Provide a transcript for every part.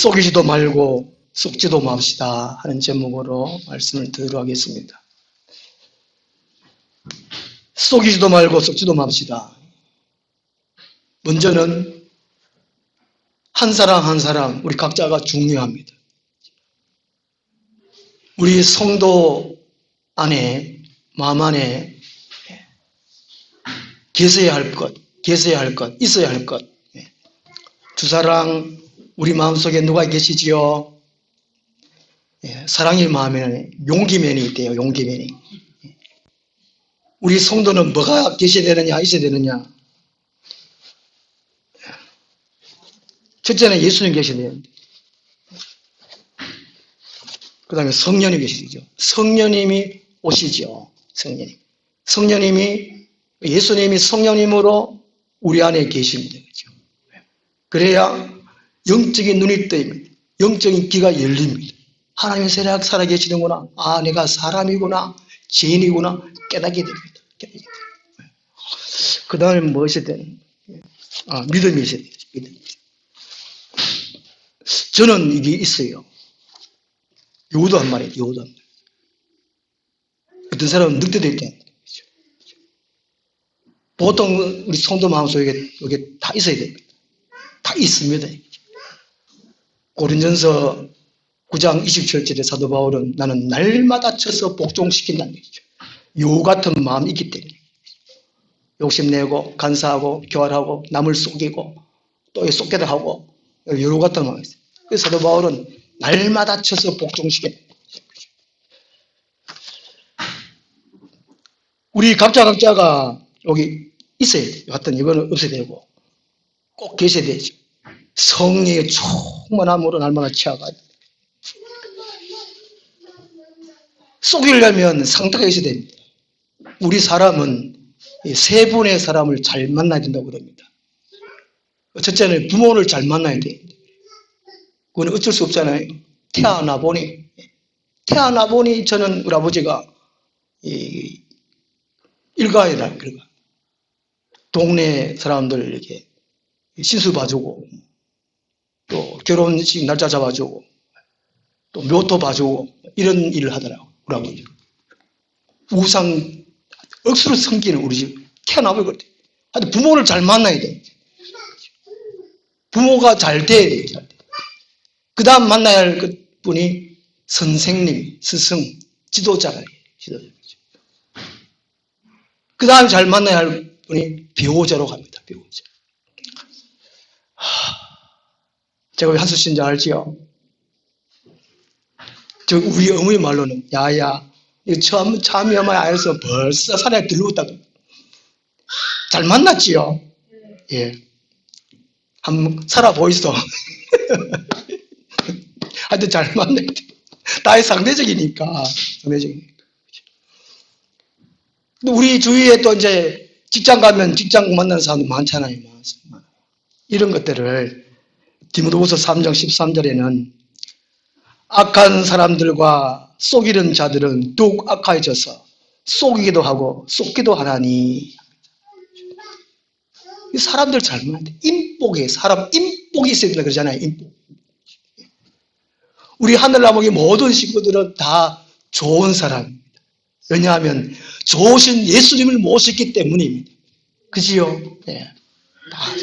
속이지도 말고 속지도 맙시다 하는 제목으로 말씀을 드리도록 하겠습니다. 속이지도 말고 속지도 맙시다. 먼저는 한 사람 한 사람 우리 각자가 중요합니다. 우리 성도 안에, 마음 안에 계셔야 할 것, 있어야 할 것. 주사랑 우리 마음속에 누가 계시지요? 사랑의 마음에 용기면이 있대요. 용기면이. 우리 성도는 뭐가 계셔야 되느냐, 있어야 되느냐? 첫째는 예수님 계셔야 되는데, 그 다음에 성령님 계시죠. 성령님이 오시죠. 성령님이 예수님이 성령님으로 우리 안에 계십니다. 그렇죠? 그래야 영적인 눈이 뜨입니다. 영적인 귀가 열립니다. 하나님의 살아 계시는구나. 아, 내가 사람이구나. 죄인이구나. 깨닫게 됩니다. 그 다음에 무엇이 되는? 믿음이 있어야 돼요. 믿음. 저는 이게 있어요. 요도 한 말이에요. 요도 한 말. 어떤 사람은 늑대도 있다. 보통 우리 성도 마음속에 이게 다 있어야 됩니다. 다 있습니다. 고린전서 9장 27절에 사도 바울은 나는 날마다 쳐서 복종시킨다는 얘기죠. 요 같은 마음이 있기 때문에 욕심내고 간사하고 교활하고 남을 속이고 또 속게도 하고 요 같은 마음이 있어요. 그래서 사도 바울은 날마다 쳐서 복종시킨다. 우리 각자가 여기 있어야 돼요. 같은 이거는 없어야 되고 꼭 계셔야 되죠. 성령의 충만함으로 날마다 채워가야 돼요. 속이려면 상태가 있어야 됩니다. 우리 사람은 세 분의 사람을 잘 만나야 된다고 그럽니다. 첫째는 부모를 잘 만나야 돼요. 그건 어쩔 수 없잖아요. 태어나 보니 저는 우리 아버지가 일가이다. 동네 사람들 이렇게 시술 봐주고 또 결혼식 날짜 잡아주고 또 묘토 봐주고 이런 일을 하더라고. 우리 아버지 우상 억수로 섬기는 우리 집 태어나고 그래. 하여튼 부모를 잘 만나야 돼. 부모가 잘 돼야 돼. 그 다음 만나야 할 분이 선생님, 스승, 지도자가 그 다음 잘 만나야 할 분이 배우자로 갑니다. 배우자. 제가 왜 한수신자 알지요? 저 우리 어머니 말로는 야야 이거 처음에 알아서 벌써 사람이 들러왔다고. 잘 만났지요? 예. 한번 살아보이소. 하여튼 잘 만나야 돼. 다 상대적이니까. 우리 주위에 또 이제 직장 가면 직장 만나는 사람도 많잖아요. 이런 것들을 디모데후서 3장 13절에는 악한 사람들과 속이는 자들은 더욱 악해져서 속이기도 하고 속기도 하나니. 사람들 잘 만나야 돼. 사람 인복이 있어야 된다 그러잖아요. 인복. 우리 하늘나무의 모든 식구들은 다 좋은 사람입니다. 왜냐하면 좋으신 예수님을 모셨기 때문입니다. 그지요? 예. 다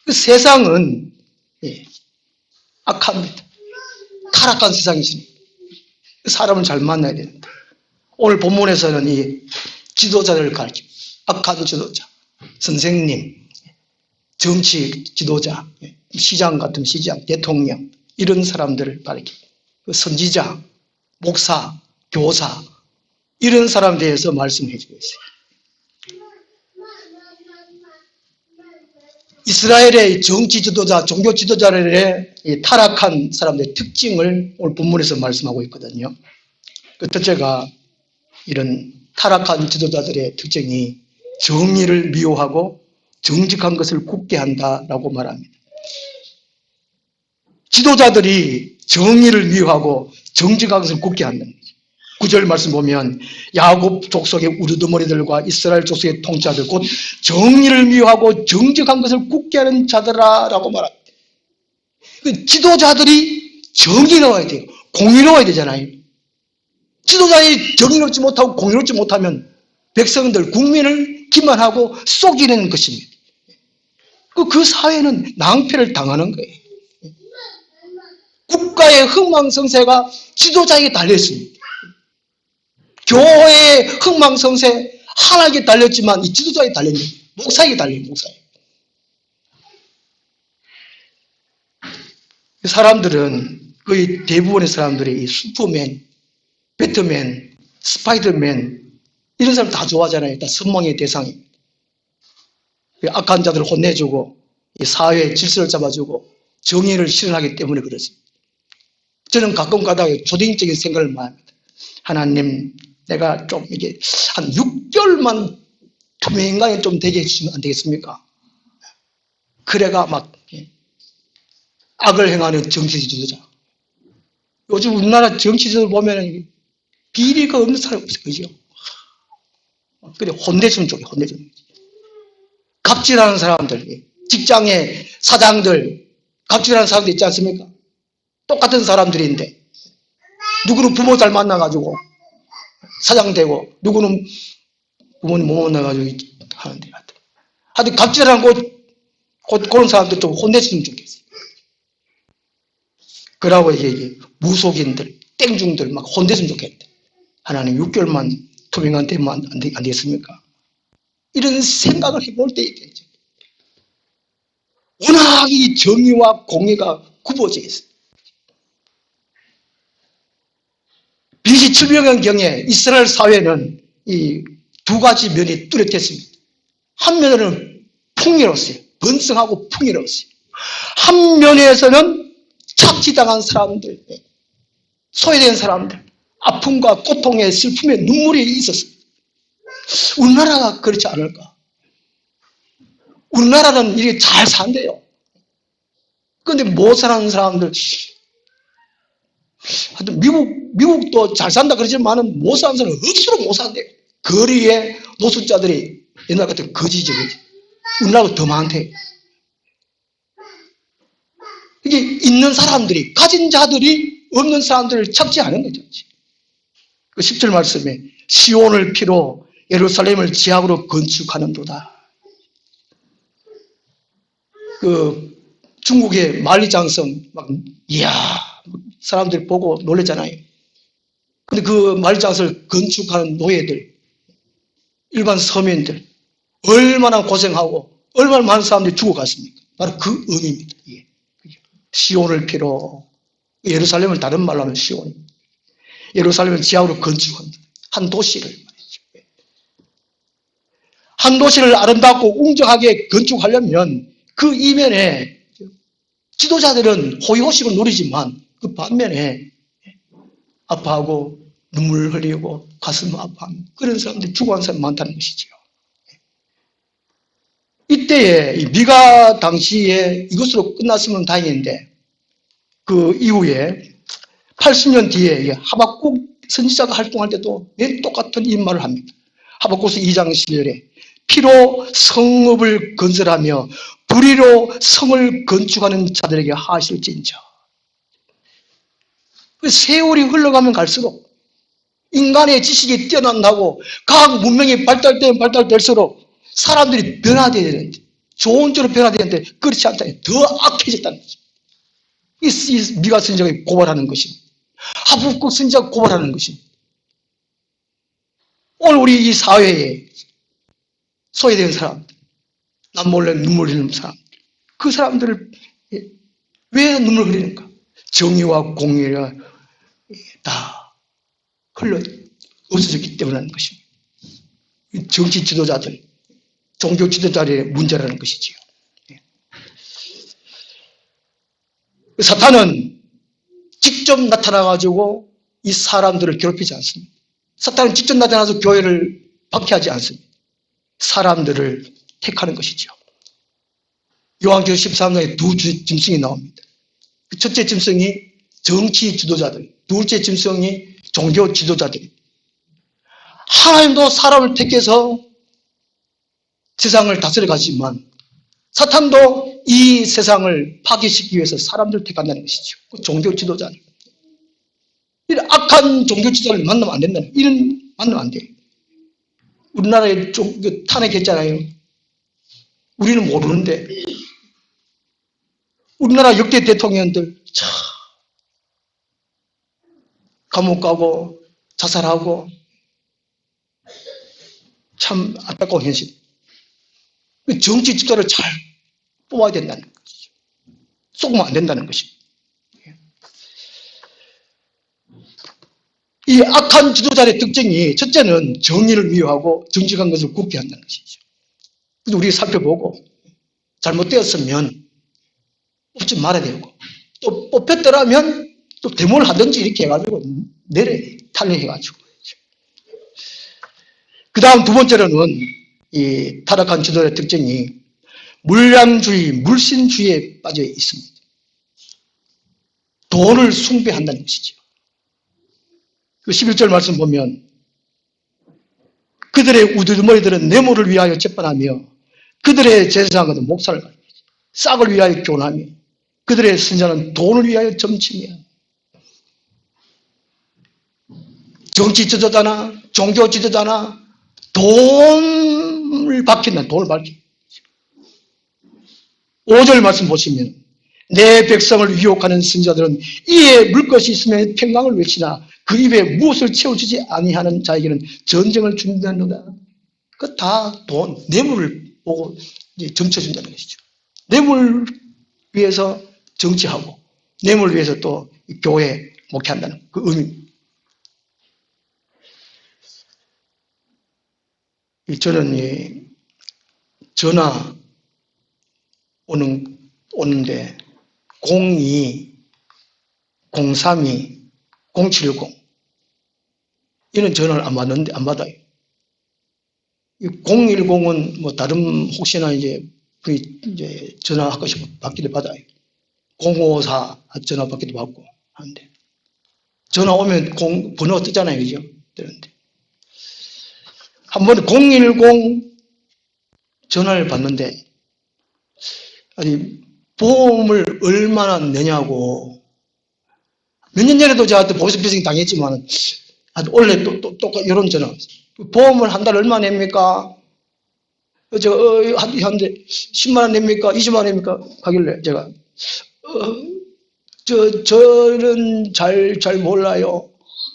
그 세상은 악합니다. 타락한 세상이십니다. 사람을 잘 만나야 됩니다. 오늘 본문에서는 이 지도자를 가르칩니다. 악한 지도자, 선생님, 정치 지도자, 시장 같은 시장, 대통령 이런 사람들을 가르칩니다. 선지자, 목사, 교사 이런 사람에 대해서 말씀해 주고 있어요. 이스라엘의 정치 지도자, 종교 지도자들의 타락한 사람들의 특징을 오늘 본문에서 말씀하고 있거든요. 그 첫째가 이런 타락한 지도자들의 특징이 정의를 미워하고 정직한 것을 굽게 한다라고 말합니다. 지도자들이 정의를 미워하고 정직한 것을 굽게 한다는 거죠. 9절 말씀 보면 야곱 족속의 우두머리들과 이스라엘 족속의 통치자들 곧 정의를 미워하고 정직한 것을 굳게 하는 자들아 라고 말합니다. 그 지도자들이 정의로워야 돼요. 공의로워야 되잖아요. 지도자들이 정의롭지 못하고 공의롭지 못하면 백성들, 국민을 기만하고 속이는 것입니다. 그 사회는 낭패를 당하는 거예요. 국가의 흥망성쇠가 지도자에게 달려있습니다. 교회의 흥망성쇠 하나님께 달렸지만 이 지도자에게 달렸네요. 목사에게 달려요. 목사에게. 사람들은 거의 대부분의 사람들이 이 슈퍼맨, 배트맨, 스파이더맨 이런 사람 다 좋아하잖아요. 다 선망의 대상입니다. 악한 자들을 혼내주고 사회의 질서를 잡아주고 정의를 실현하기 때문에 그렇습니다. 저는 가끔 가다가 초딩적인 생각을 많이 합니다. 하나님, 내가 좀 이게 한 6개월만 투명인간이 좀 되게 해주시면 안 되겠습니까? 그래가 막 악을 행하는 정치 지도자. 요즘 우리나라 정치인들 보면 비리가 없는 사람이 없어요. 그죠? 그래, 혼내주는 쪽이에요. 혼내주는. 갑질하는 사람들, 직장의 사장들, 갑질하는 사람들 있지 않습니까? 똑같은 사람들인데 누구는 부모 잘 만나가지고 사장 되고 누구는 부모님 못 만나가지고 하는데 하여튼 갑질하는 그런 사람들 좀 혼내주면 좋겠어요. 그러고 이게 무속인들, 땡중들 막 혼내주면 좋겠대. 하나님 6개월만 투명한 되면 안 되겠습니까? 이런 생각을 해볼 때 있겠죠. 워낙 이 정의와 공의가 굽어져 있어요. BC 700년경에 이스라엘 사회는 이 두 가지 면이 뚜렷했습니다. 한 면에는 풍요로웠어요. 번성하고 풍요로웠어요. 한 면에서는 착취당한 사람들, 소외된 사람들, 아픔과 고통의 슬픔의 눈물이 있었어요. 우리나라가 그렇지 않을까? 우리나라는 이렇게 잘 산대요. 그런데 못 사는 사람들, 하여튼 미국도 잘 산다 그러지만은 못 사는 사람은 억수로 못 산대요. 거리에 노숙자들이 옛날 같은 거지죠. 우리나라가 더 많대요. 이게 있는 사람들이, 가진 자들이 없는 사람들을 착취하는 거죠. 그 10절 말씀에 시온을 피로 예루살렘을 지향으로 건축하는도다. 그 중국의 만리장성 막 이야 사람들이 보고 놀랬잖아요. 근데 그 만리장성을 건축하는 노예들, 일반 서민들 얼마나 고생하고 얼마나 많은 사람들이 죽어갔습니까? 바로 그 의미입니다. 예. 시온을 피로 예루살렘을 다른 말로 하면 시온입니다. 예루살렘을 지향으로 건축합니다. 한 도시를 말이죠. 한 도시를 아름답고 웅장하게 건축하려면 그 이면에 지도자들은 호의호식을 누리지만 그 반면에 아파하고 눈물 흘리고 가슴 아파하는 그런 사람들이 죽어간 사람이 많다는 것이죠. 이때에 미가 당시에 이것으로 끝났으면 다행인데 그 이후에 80년 뒤에 하박국 선지자가 활동할 때도 맨 똑같은 이 말을 합니다. 하박국서 2장 10절에 피로 성읍을 건설하며 불의로 성을 건축하는 자들에게 하실진저. 세월이 흘러가면 갈수록 인간의 지식이 뛰어난다고 과학 문명이 발달되면 발달될수록 사람들이 변화되어야 되는데 좋은 쪽으로 변화되는데 그렇지 않다. 더 악해졌다는 거죠. 이 미가 선지자가 고발하는 것입니다. 하박국 선지자가 고발하는 것입니다. 오늘 우리 이 사회에 소외된 사람들, 남몰래 눈물 흘리는 사람들, 그 사람들을 왜 눈물 흘리는가? 정의와 공의가 다 흘러 없어졌기 때문에 것입니다. 정치 지도자들, 종교 지도자들의 문제라는 것이지요. 사탄은 직접 나타나가지고 이 사람들을 괴롭히지 않습니다. 사탄은 직접 나타나서 교회를 박해하지 않습니다. 사람들을 택하는 것이죠. 요한계시록 13장에 두 짐승이 나옵니다. 첫째 짐승이 정치 지도자들, 둘째 짐승이 종교 지도자들입니다. 하나님도 사람을 택해서 세상을 다스려 가지만 사탄도 이 세상을 파괴시키기 위해서 사람들 택한다는 것이죠. 그 종교 지도자는. 이런 악한 종교 지도자를 만나면 안 된다는, 이런 만나면 안 돼요. 우리나라에 탄핵했잖아요. 우리는 모르는데. 우리나라 역대 대통령들, 참, 감옥 가고, 자살하고, 참 안타까운 현실. 정치 지도자를 잘 뽑아야 된다는 것이죠. 속으면 안 된다는 것입니다. 이 악한 지도자의 특징이 첫째는 정의를 미워하고 정직한 것을 굽게 한다는 것이죠. 그래서 우리가 살펴보고 잘못되었으면 뽑지 말아야 되고 또 뽑혔더라면 또 데모를 하든지 이렇게 해가지고 탈려해가지고. 그 다음 두 번째로는 이 타락한 지도자의 특징이 물량주의, 물신주의에 빠져 있습니다. 돈을 숭배한다는 것이죠. 그 11절 말씀 보면 그들의 우두머리들은 뇌물을 위하여 재판하며 그들의 제사장은 목살을 가리고 싹을 위하여 교훈하며 그들의 선자는 돈을 위하여 점치며. 정치 지도자나 종교 지도자나 돈을 밝힌다. 돈을 밝힌다. 5절 말씀 보시면 내 백성을 유혹하는 선자들은 이에 물 것이 있으면 평강을 외치나 그 입에 무엇을 채워주지 아니하는 자에게는 전쟁을 준비하노라. 그 다 돈, 뇌물을 보고 이제 점쳐준다는 것이죠. 뇌물 위해서 정치하고 뇌물 위해서 또 교회 목회한다는 그 의미. 저는 이 전화 오는데 02, 032, 070 이런 전화를 안 받는데 안 받아요. 010은 뭐 다른 혹시나 이제 전화하고 싶으면 받기도 받아요. 054 전화 받기도 받고 하는데 전화 오면 번호가 뜨잖아요, 그죠? 그런데 한 번에 010 전화를 받는데 아니 보험을 얼마나 내냐고. 몇 년 전에도 저한테 보이스피싱 당했지만 원래 또 이런 전화. 보험을 한 달에 얼마 냅니까? 한데 10만 원 냅니까? 20만 원 냅니까? 하길래 제가 저는 잘 몰라요.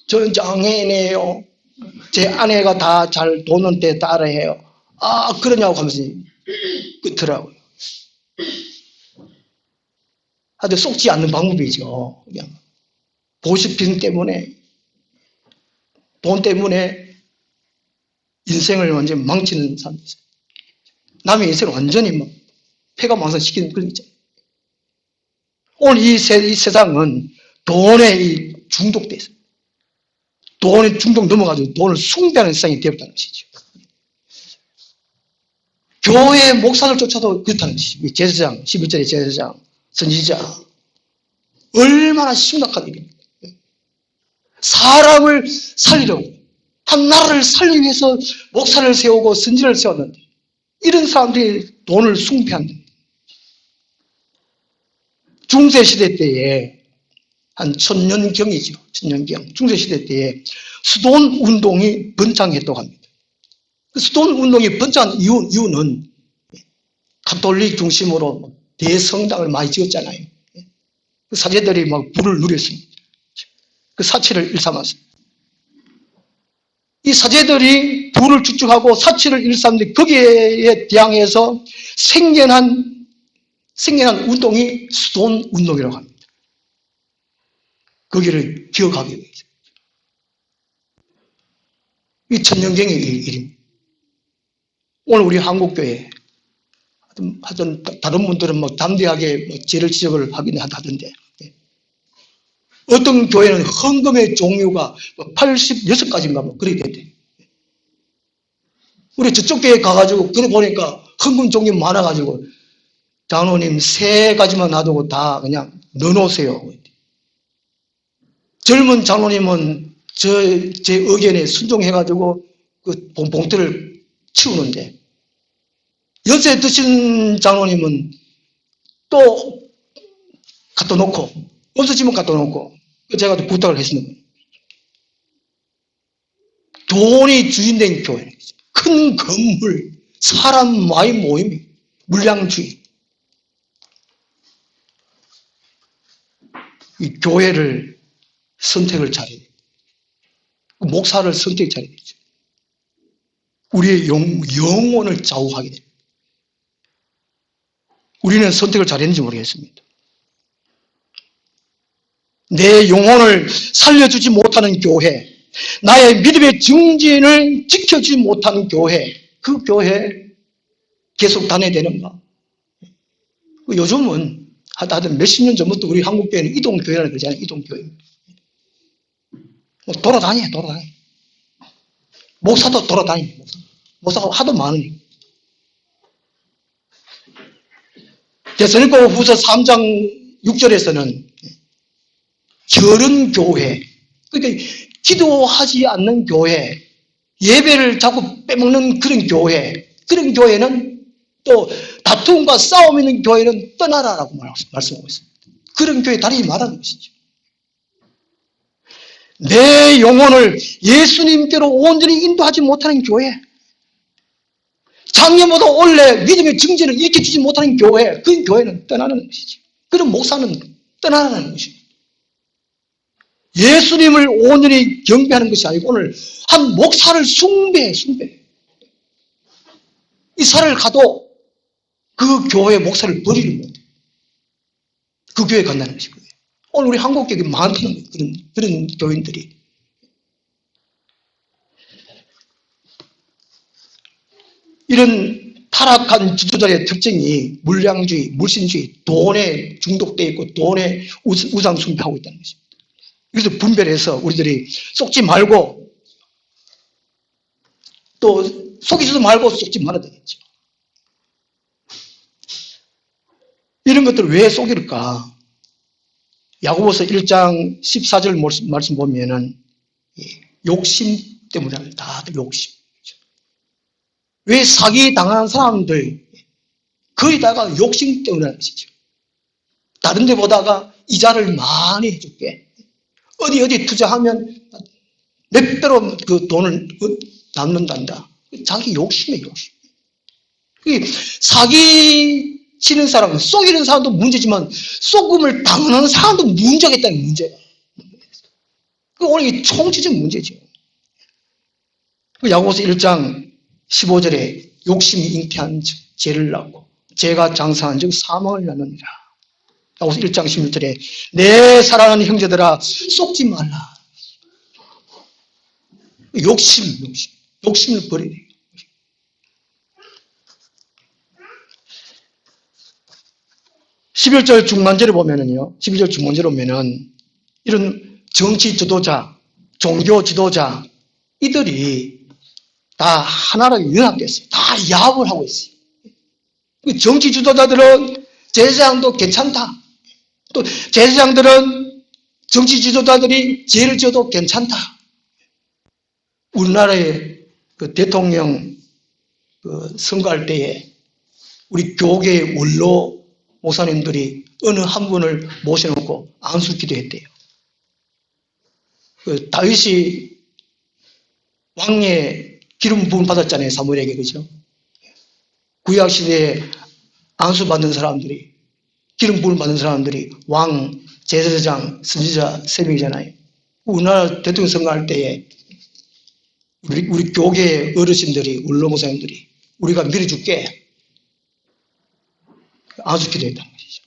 저는 장애인이에요. 제 아내가 다 잘 돈은 때 따라해요. 아 그러냐고 하면서 끊더라고요. 하여튼 속지 않는 방법이죠. 그냥 보시핑 때문에 돈 때문에 인생을 완전히 망치는 사람이 있어요. 남의 인생을 완전히 막 폐가 망상시키는 그런 게 있잖아요. 오늘 이 세상은 돈에 중독돼 있어요. 돈에 중독 넘어가지고 돈을 숭배하는 세상이 되었다는 것이죠. 교회 목사를 쫓아도 그렇다는 것이죠. 제사장, 11절의 제사장, 선지자. 얼마나 심각한 일입니까? 사람을 살리려고, 한 나라를 살리기 위해서 목사를 세우고 선지를 세웠는데, 이런 사람들이 돈을 숭배한다. 중세시대 때에, 한 1000년경이죠. 1000년경. 중세시대 때에 수돈 운동이 번창했다고 합니다. 그 수돈 운동이 번창한 이유는 가톨릭 중심으로 대성당을 많이 지었잖아요. 그 사제들이 막 부를 누렸습니다. 그 사치를 일삼았습니다. 이 사제들이 부를 추축하고 사치를 일삼는데 거기에 대항해서 생겨난 운동이 수돈 운동이라고 합니다. 거기를 기억하기 위해서. 이 천년경의 일입니다. 오늘 우리 한국교회, 하여튼 다른 분들은 막 담대하게 죄를 지적을 하긴 하던데, 어떤 교회는 헌금의 종류가 86가지인가 뭐 그렇게 됐대. 우리 저쪽 교회 가가지고 그래 보니까 헌금 종류 많아가지고 장로님 3가지만 놔두고 다 그냥 넣어놓으세요. 젊은 장로님은 제 의견에 순종해가지고 그 봉투를 치우는데 연세 드신 장로님은 또 갖다 놓고, 없어지면 갖다 놓고, 제가 또 부탁을 했습니다. 돈이 주인된 교회, 큰 건물, 사람 많이 모임이, 물량주의. 이 교회를 선택을 잘해야 돼요. 목사를 선택 잘해야 되죠. 우리의 영혼을 좌우하게 됩니다. 우리는 선택을 잘했는지 모르겠습니다. 내 영혼을 살려주지 못하는 교회, 나의 믿음의 증진을 지켜주지 못하는 교회, 그 교회 계속 다녀야 되는가? 요즘은 하여튼 몇십 년 전부터 우리 한국교회는 이동교회라는 그러잖아요. 이동교회. 돌아다녀. 목사도 돌아다녀. 목사가 하도 많으니까. 데살로니가 후서 3장 6절에서는 게으른 교회, 그러니까 기도하지 않는 교회, 예배를 자꾸 빼먹는 그런 교회, 그런 교회는 또 다툼과 싸움 있는 교회는 떠나라라고 말씀하고 있습니다. 그런 교회 다니지 말라는 것이죠. 내 영혼을 예수님께로 온전히 인도하지 못하는 교회, 작년보다 올해 믿음의 증진을 일으켜주지 못하는 교회, 그 교회는 떠나는 것이죠. 그런 목사는 떠나는 것입니다. 예수님을 온전히 경배하는 것이 아니고 오늘 한 목사를 숭배. 이사를 가도 그 교회 목사를 버리는 거예요. 그 교회 간다는 것이거든요. 오늘 우리 한국 교회 많다는 거예요. 그런 교인들이. 이런 타락한 지도자의 특징이 물량주의, 물신주의, 돈에 중독되어 있고 돈에 우상 숭배하고 있다는 것입니다. 그래서 분별해서 우리들이 속지 말고 또 속이지도 말고 속지 말아야 되겠죠. 이런 것들을 왜 속일까? 야고보서 1장 14절 말씀 보면은 욕심 때문에 다들 욕심. 왜 사기 당하는 사람들 거의 다가 욕심 때문에 하는 것이죠. 다른 데 보다가 이자를 많이 해줄게. 어디 투자하면 몇 배로 그 돈을 남는단다. 자기 욕심이에요, 욕심. 사기 치는 사람은, 속이는 사람도 문제지만 속음을 당하는 사람도 문제가 있다는 문제예요. 오늘 이 총체적 문제죠. 야고보서 1장 15절에 욕심이 잉태한 즉 죄를 낳고 죄가 장사한 즉 사망을 낳느니라. 야고보서 1장 16절에 내 사랑하는 형제들아 속지 말라. 욕심을 버리래. 11절 중반절에 보면은요, 11절 중반절에 보면은 이런 정치 지도자, 종교 지도자, 이들이 다 하나로 연합됐어요. 다 야합을 하고 있어요. 정치 지도자들은 제사장도 괜찮다. 또 제사장들은 정치 지도자들이 죄를 져도 괜찮다. 우리나라의 그 대통령 선거할 때에 우리 교계의 원로 목사님들이 어느 한 분을 모셔놓고 안수 기도했대요. 그 다윗이 왕의 기름 부음 받았잖아요, 사무엘에게. 그죠? 구약 시대에 안수 받는 사람들이, 기름 부음 받는 사람들이 왕, 제사장, 선지자 3명이잖아요. 우리나라 대통령 선거할 때에 우리 교계 어르신들이, 원로 목사님들이 우리가 밀어줄게 안수 기도했다는 것이죠.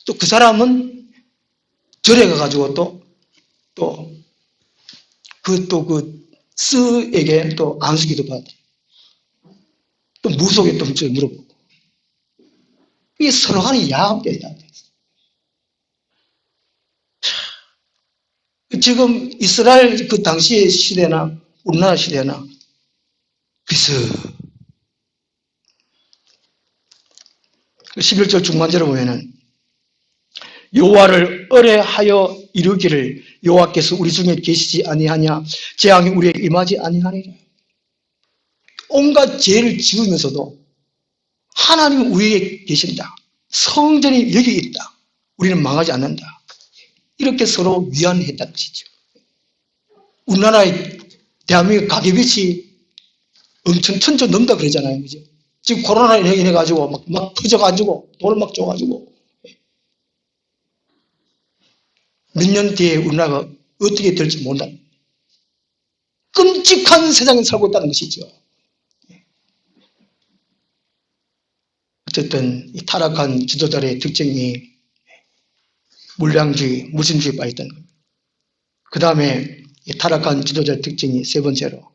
또 그 사람은 절에 가가지고 그 스에게 또 안수 기도 받아. 또 무속에 또 물어보고. 이게 서로 간에 야합되다. 지금 이스라엘 그 당시의 시대나 우리나라 시대나 비슷. 11절 중반절에 보면은 여호와를 의뢰하여 이르기를 여호와께서 우리 중에 계시지 아니하냐 재앙이 우리에게 임하지 아니하리라. 온갖 죄를 지으면서도 하나님은 우리에게 계신다. 성전이 여기 있다. 우리는 망하지 않는다. 이렇게 서로 위안했다는 것이죠. 우리나라의 대한민국 가계빚이 엄청 천조 넘다 그러잖아요. 그죠? 지금 코로나로 인해가지고 막 터져가지고 돈을 막 줘가지고 몇 년 뒤에 우리나라가 어떻게 될지 모른다. 끔찍한 세상에 살고 있다는 것이죠. 어쨌든 이 타락한 지도자의 특징이 물량주의, 무신주의에 빠졌다는 겁니다. 그 다음에 타락한 지도자의 특징이 세 번째로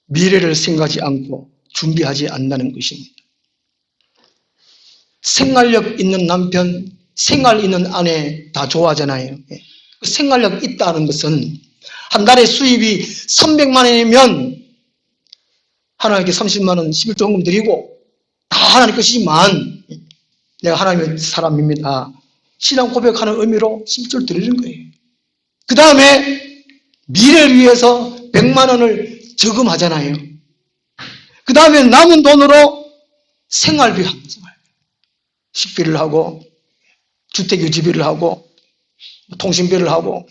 미래를 생각하지 않고 준비하지 않는다는 것입니다. 생활력 있는 남편, 생활 있는 아내 다 좋아하잖아요. 그 생활력 있다는 것은 한 달에 수입이 300만 원이면 하나님께 30만 원 11조금 드리고 다 하나님 것이지만 내가 하나님의 사람입니다. 신앙 고백하는 의미로 11조를 드리는 거예요. 그 다음에 미래를 위해서 100만 원을 저금하잖아요. 그 다음에 남은 돈으로 생활비 합니다. 식비를 하고 주택 유지비를 하고 통신비를 하고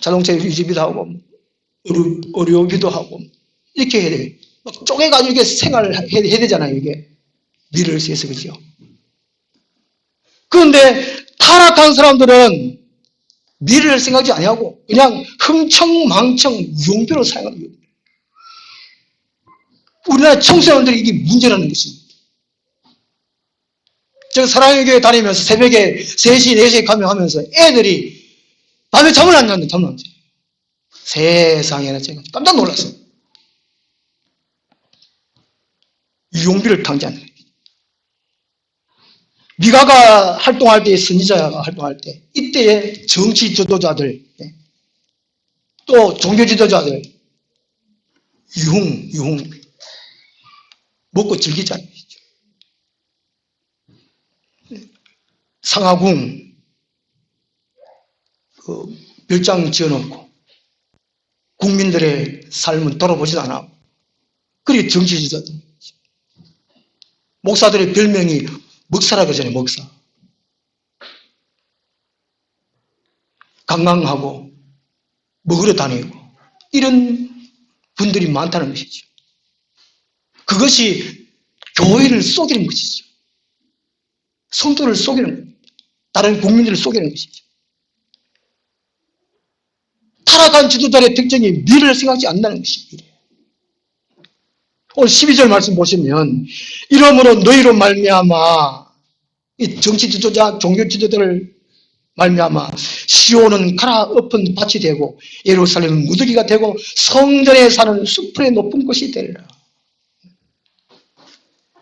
자동차 유지비도 하고 의료비도 하고 이렇게 해야 돼요. 막 쪼개가지고 이렇게 생활을 해야 되잖아요. 이게 미래를 위해서. 그죠? 그런데 타락한 사람들은 미래를 생각하지 아니하고 그냥 흥청망청 유용비로 사용하는 거예요. 우리나라 청소년들이 이게 문제라는 것입니다. 제가 사랑의 교회 다니면서 새벽에 3시, 4시에 가면 하면서 애들이 밤에 잠을 안 자는데 잠을 안 자요. 세상에나 제가 깜짝 놀랐어요. 유용비를 탕자는 거예요. 미가가 활동할 때, 선지자가 활동할 때, 이때의 정치 지도자들, 또 종교 지도자들, 유흥, 먹고 즐기잖아요. 상하궁, 별장 지어놓고, 국민들의 삶은 돌아보지도 않아. 그게 정치 지도자들. 목사들의 별명이 먹사라 그러잖아요, 먹사. 관광하고, 먹으러 다니고, 이런 분들이 많다는 것이죠. 그것이 교회를 속이는 것이죠. 성도를 속이는 겁니다. 다른 국민들을 속이는 것이죠. 타락한 지도자의 특징이 미래를 생각하지 않는다는 것입니다. 오늘 12절 말씀 보시면 이러므로 너희로 말미암아 이 정치 지도자, 종교 지도자를 말미암아 시온은 갈아엎은 밭이 되고 예루살렘은 무더기가 되고 성전에 사는 수풀의 높은 곳이 되리라.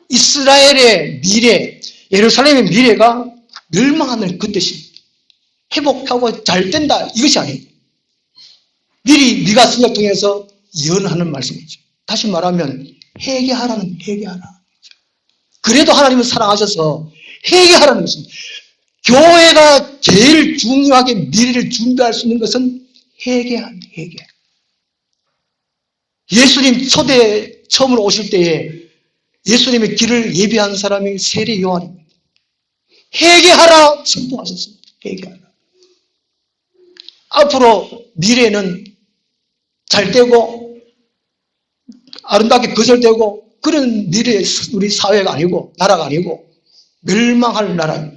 이스라엘의 미래, 예루살렘의 미래가 멸망하는 그 뜻입니다. 회복하고 잘 된다 이것이 아니에요. 미리 미가 선지자 통해서 예언하는 말씀이죠. 다시 말하면 회개하라는 회개하라. 그래도 하나님은 사랑하셔서 회개하라는 것입니다. 교회가 제일 중요하게 미래를 준비할 수 있는 것은 회개하는 회개. 예수님 초대 처음으로 오실 때에 예수님의 길을 예비한 사람이 세례 요한입니다. 회개하라 선포하셨습니다. 회개하라. 앞으로 미래는 잘 되고 아름답게 거절되고 그런 미래의 우리 사회가 아니고 나라가 아니고 멸망할 나라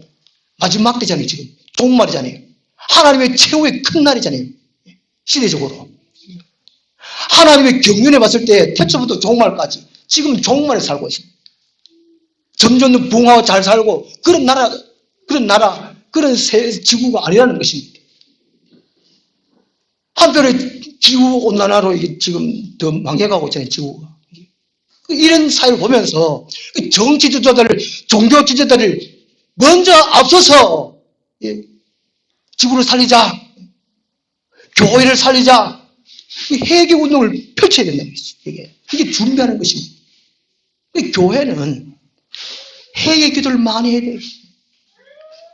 마지막 때잖아요. 지금 종말이잖아요. 하나님의 최후의 큰 날이잖아요. 시대적으로 하나님의 경륜에 봤을 때 태초부터 종말까지 지금 종말에 살고 있습니다. 점점 부흥하고 잘 살고 그런 나라 그런 지구가 아니라는 것입니다. 한편에 기후온난화로 이게 지금 더 망해가고 있잖아요, 지구가. 이런 사회를 보면서 정치 지도자들, 종교 지도자들 먼저 앞서서 지구를 살리자, 교회를 살리자, 회개 운동을 펼쳐야 된다는 것이죠. 이게 준비하는 것입니다. 교회는 회개 기도를 많이 해야 돼요.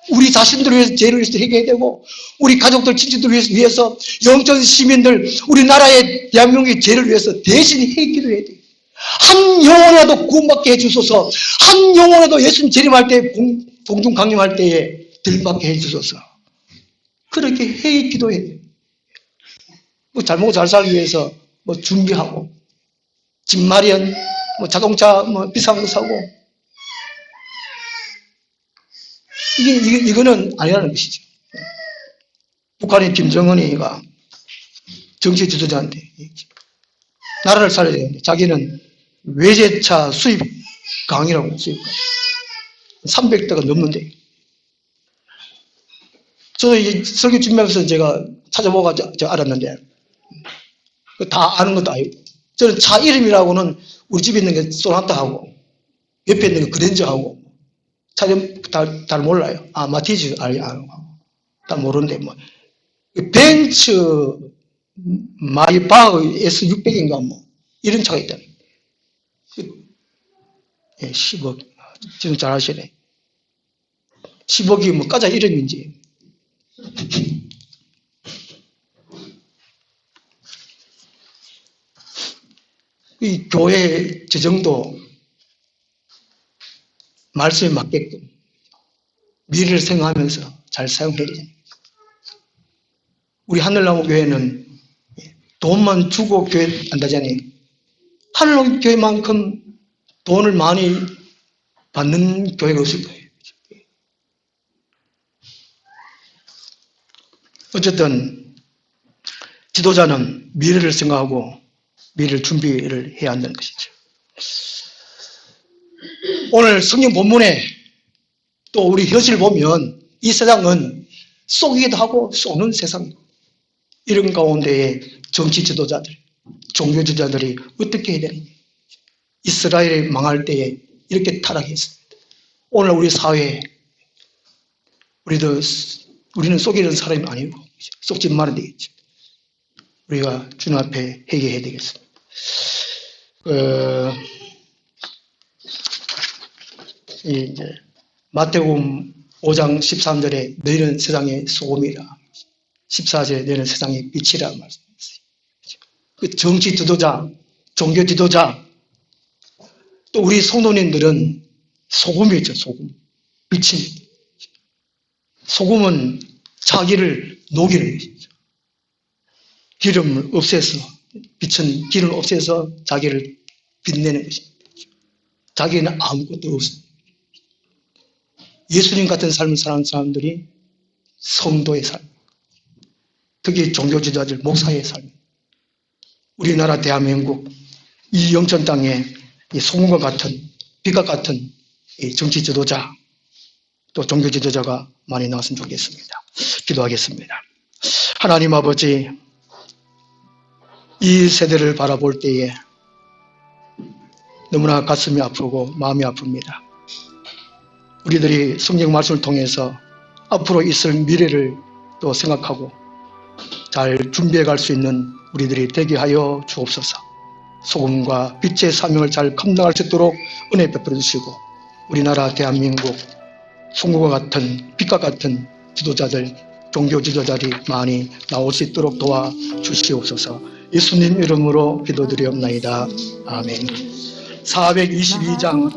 우리 자신들을 위해서, 죄를 위해서 회개해야 되고, 우리 가족들, 친지들을 위해서, 영적 시민들, 우리나라의 대한민국의 죄를 위해서 대신 회개 기도해야 돼요. 한 영혼이라도 구원받게 해주소서. 한 영혼이라도 예수님 재림할 때 공중 강림할 때에 들받게 해주소서. 그렇게 해 기도해. 뭐 잘 먹고 잘 살기 위해서 뭐 준비하고 집 마련, 뭐 자동차 뭐 비싼 거 사고 이거는 아니라는 것이죠. 북한의 김정은이가 정치 지도자한테 나라를 살려야 되는데 자기는 외제차 수입 강이라고 수입 강 300대가 넘는데 저도 이 설교 준비하면서 제가 찾아보고 알았는데 다 아는 것도 아니고 저는 차 이름이라고는 우리 집에 있는 게 소나타하고 옆에 있는 게 그랜저하고 차 이름 잘 몰라요. 아 마티즈 알고 다 모르는데 뭐 벤츠 마이바흐 S600인가 뭐 이런 차가 있다. 예, 10억 지금 잘 아시네. 10억이 뭐 과자 이름인지. 이 교회 재정도 말씀에 맞게끔 미래를 생각하면서 잘 사용해야 되잖아요. 우리 하늘나무 교회는 돈만 주고 교회 한다잖아요. 하늘나무 교회만큼 돈을 많이 받는 교회가 없을 거예요. 어쨌든 지도자는 미래를 생각하고 미래를 준비를 해야 한다는 것이죠. 오늘 성경 본문에 또 우리 현실을 보면 이 세상은 쏘기도 하고 쏘는 세상이고 이런 가운데에 정치 지도자들, 종교 지도자들이 어떻게 해야 되느냐. 이스라엘이 망할 때에 이렇게 타락했습니다. 오늘 우리 사회에 우리는 속이는 사람이 아니고 속지 말아야 되겠죠. 우리가 주님 앞에 회개해야 되겠습니다. 이제 마태복음 5장 13절에 너희는 세상의 소금이라 14절에 너희는 세상의 빛이라 말씀했어요. 그 정치 지도자, 종교 지도자 또 우리 성도님들은 소금이죠. 소금. 빛입니다. 소금은 자기를 녹이는 것이죠. 기름을 없애서 빛은 기름을 없애서 자기를 빛내는 것입니다. 자기는 아무것도 없습니다. 예수님 같은 삶을 사는 사람들이 성도의 삶, 특히 종교 지도자들, 목사의 삶, 우리나라 대한민국 이 영천 땅에 이 소금과 같은 빛과 같은 이 정치 지도자 또 종교 지도자가 많이 나왔으면 좋겠습니다. 기도하겠습니다. 하나님 아버지, 이 세대를 바라볼 때에 너무나 가슴이 아프고 마음이 아픕니다. 우리들이 성경 말씀을 통해서 앞으로 있을 미래를 또 생각하고 잘 준비해 갈 수 있는 우리들이 되게 하여 주옵소서. 소금과 빛의 사명을 잘 감당할 수 있도록 은혜 베풀어 주시고 우리나라 대한민국 송구와 같은 빛과 같은 지도자들, 종교 지도자들이 많이 나올 수 있도록 도와주시옵소서. 예수님 이름으로 기도드리옵나이다. 아멘. 422장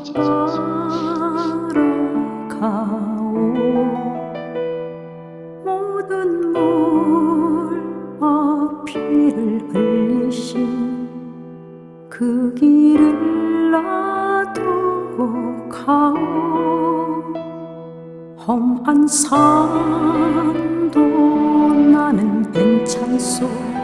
모든 물과 피를 흘리신 그 길을 놔두고 가오. 험한 산도 나는 괜찮소.